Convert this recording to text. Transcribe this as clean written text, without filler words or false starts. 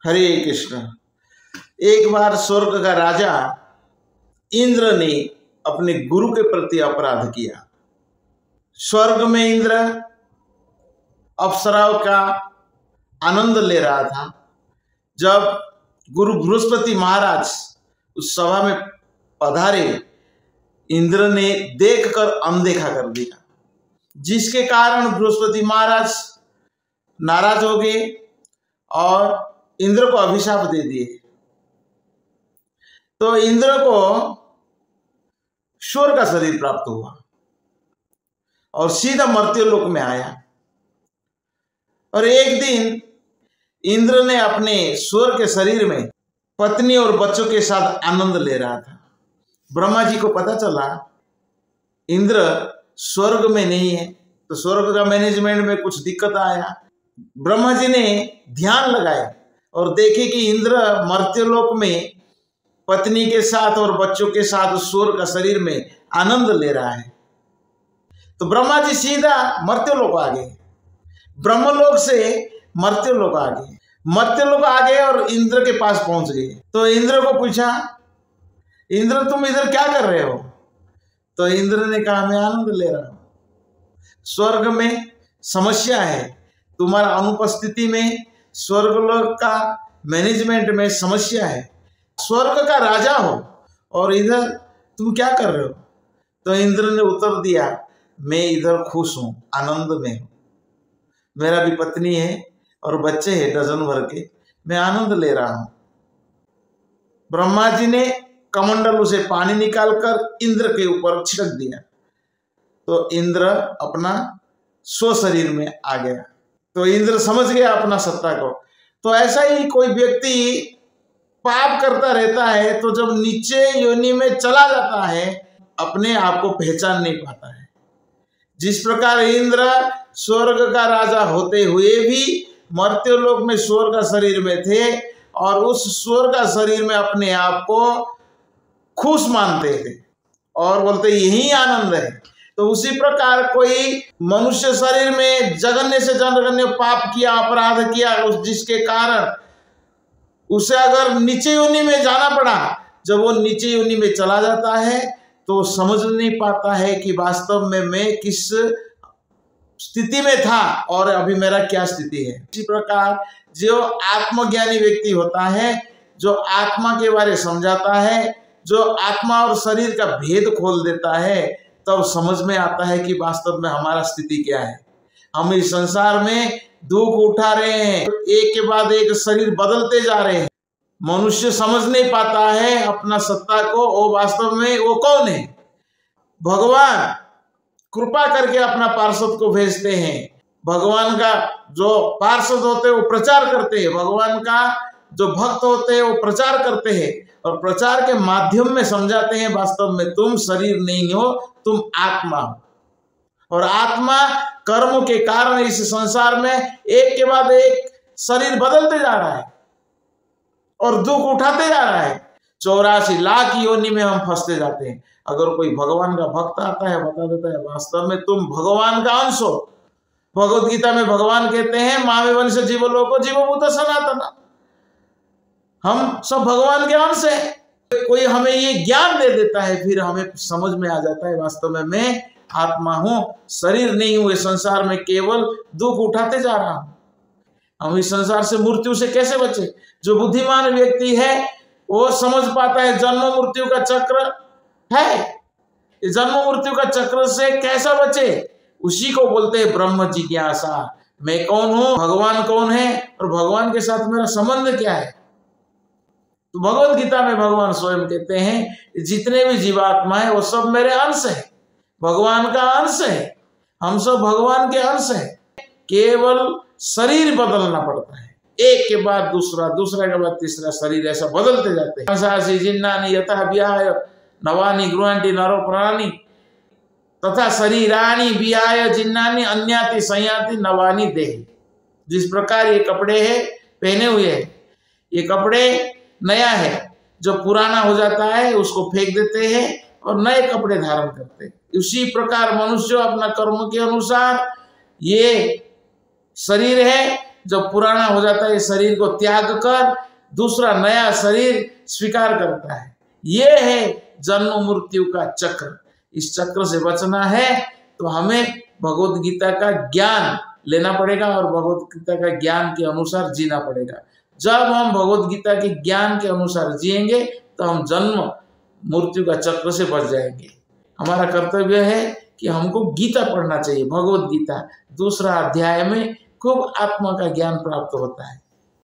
हरे कृष्ण। एक बार स्वर्ग का राजा इंद्र ने अपने गुरु के प्रति अपराध किया। स्वर्ग में इंद्र अप्सराओं का आनंद ले रहा था। जब गुरु बृहस्पति महाराज उस सभा में पधारे, इंद्र ने देखकर अनदेखा कर दिया, जिसके कारण बृहस्पति महाराज नाराज हो गए और इंद्र को अभिशाप दे दिए। तो इंद्र को सूर का शरीर प्राप्त हुआ और सीधा मर्त्य लोक में आया। और एक दिन इंद्र ने अपने सूर के शरीर में पत्नी और बच्चों के साथ आनंद ले रहा था। ब्रह्मा जी को पता चला इंद्र स्वर्ग में नहीं है, तो स्वर्ग का मैनेजमेंट में कुछ दिक्कत आया। ब्रह्मा जी ने ध्यान लगाया और देखे कि इंद्र मर्त्यलोक में पत्नी के साथ और बच्चों के साथ सूर का शरीर में आनंद ले रहा है। तो ब्रह्मा जी सीधा मर्त्यलोक आ गए, ब्रह्मलोक से मर्त्यलोक आ गए। मर्त्यलोक आ गए और इंद्र के पास पहुंच गए। तो इंद्र को पूछा, इंद्र तुम इधर क्या कर रहे हो? तो इंद्र ने कहा, मैं आनंद ले रहा हूं। स्वर्ग में समस्या है, तुम्हारा अनुपस्थिति में स्वर्गलोक का मैनेजमेंट में समस्या है। स्वर्ग का राजा हो और इधर तुम क्या कर रहे हो? तो इंद्र ने उत्तर दिया, मैं इधर खुश हूं, आनंद में हूं। मेरा भी पत्नी है और बच्चे हैं डजन भर के, मैं आनंद ले रहा हूं। ब्रह्मा जी ने कमंडल से पानी निकालकर इंद्र के ऊपर छिड़क दिया, तो इंद्र अपना स्व शरीर में आ गया। तो इंद्र समझ गया अपना सत्ता को। तो ऐसा ही कोई व्यक्ति पाप करता रहता है, तो जब नीचे योनि में चला जाता है अपने आप को पहचान नहीं पाता है। जिस प्रकार इंद्र स्वर्ग का राजा होते हुए भी मर्त्यलोक में स्वर्ग का शरीर में थे और उस स्वर्ग का शरीर में अपने आप को खुश मानते थे और बोलते यही आनंद है। तो उसी प्रकार कोई मनुष्य शरीर में जघन्य से जघन्य पाप किया, अपराध किया, जिसके कारण उसे अगर नीचे योनि में जाना पड़ा, जब वो नीचे योनि में चला जाता है तो समझ नहीं पाता है कि वास्तव में मैं किस स्थिति में था और अभी मेरा क्या स्थिति है। इसी प्रकार जो आत्मज्ञानी व्यक्ति होता है, जो आत्मा के बारे समझाता है, जो आत्मा और शरीर का भेद खोल देता है, तब समझ में आता है कि वास्तव में हमारा स्थिति क्या है। हम इस संसार में दुख उठा रहे हैं, एक के बाद एक शरीर बदलते जा रहे हैं। मनुष्य समझ नहीं पाता है अपना सत्ता को, वो वास्तव में वो कौन है। भगवान कृपा करके अपना पार्षद को भेजते हैं। भगवान का जो पार्षद होते हैं वो प्रचार करते हैं, भगवान का जो भक्त होते हैं वो प्रचार करते हैं और प्रचार के माध्यम में समझाते हैं वास्तव में तुम शरीर नहीं हो, तुम आत्मा हो। और आत्मा कर्म के कारण इस संसार में एक के बाद एक शरीर बदलते जा रहा है और दुख उठाते जा रहा है। 84 लाख योनि में हम फंसते जाते हैं। अगर कोई भगवान का भक्त आता है, बता देता है वास्तव में तुम भगवान का अंश हो। भगवद गीता में भगवान कहते हैं, मामे वंश जीवलोको जीवभूत सनातन, हम सब भगवान के अंश है। कोई हमें ये ज्ञान दे देता है, फिर हमें समझ में आ जाता है वास्तव में मैं आत्मा हूं, शरीर नहीं हूं। इस संसार में केवल दुख उठाते जा रहा हूं। हम इस संसार से मृत्यु से कैसे बचे? जो बुद्धिमान व्यक्ति है वो समझ पाता है जन्म मृत्यु का चक्र है, जन्म मृत्यु का चक्र से कैसा बचे, उसी को बोलते हैं ब्रह्म जिज्ञासा। मैं कौन हूं, भगवान कौन है और भगवान के साथ मेरा संबंध क्या है। तो भगवद गीता में भगवान स्वयं कहते हैं जितने भी जीवात्मा है वो सब मेरे अंश है, भगवान का अंश है, हम सब भगवान के अंश है। केवल शरीर बदलना पड़ता है, एक के बाद दूसरा, दूसरा के बाद तीसरा शरीर ऐसा बदलते जाते हैं। जिन्नानि यथा विहाय नवानि गृह्णन्ति नरो प्राणी तथा शरीराणि विहाय जिन्नानि अन्याति संयाति नवानि देहि। जिस प्रकार ये कपड़े हैं पहने हुए हैं, ये कपड़े नया है, जो पुराना हो जाता है उसको फेंक देते हैं और नए कपड़े धारण करते हैं। उसी प्रकार मनुष्य अपना कर्म के अनुसार ये शरीर है, जब पुराना हो जाता है, शरीर को त्याग कर दूसरा नया शरीर स्वीकार करता है। ये है जन्म मृत्यु का चक्र। इस चक्र से बचना है तो हमें भगवत गीता का ज्ञान लेना पड़ेगा और भगवत गीता का ज्ञान के अनुसार जीना पड़ेगा। जब हम भगवत गीता के ज्ञान के अनुसार जिएंगे तो हम जन्म मृत्यु का चक्र से बच जाएंगे। हमारा कर्तव्य है कि हमको गीता पढ़ना चाहिए। भगवत गीता 2 अध्याय में खूब आत्मा का ज्ञान प्राप्त होता है।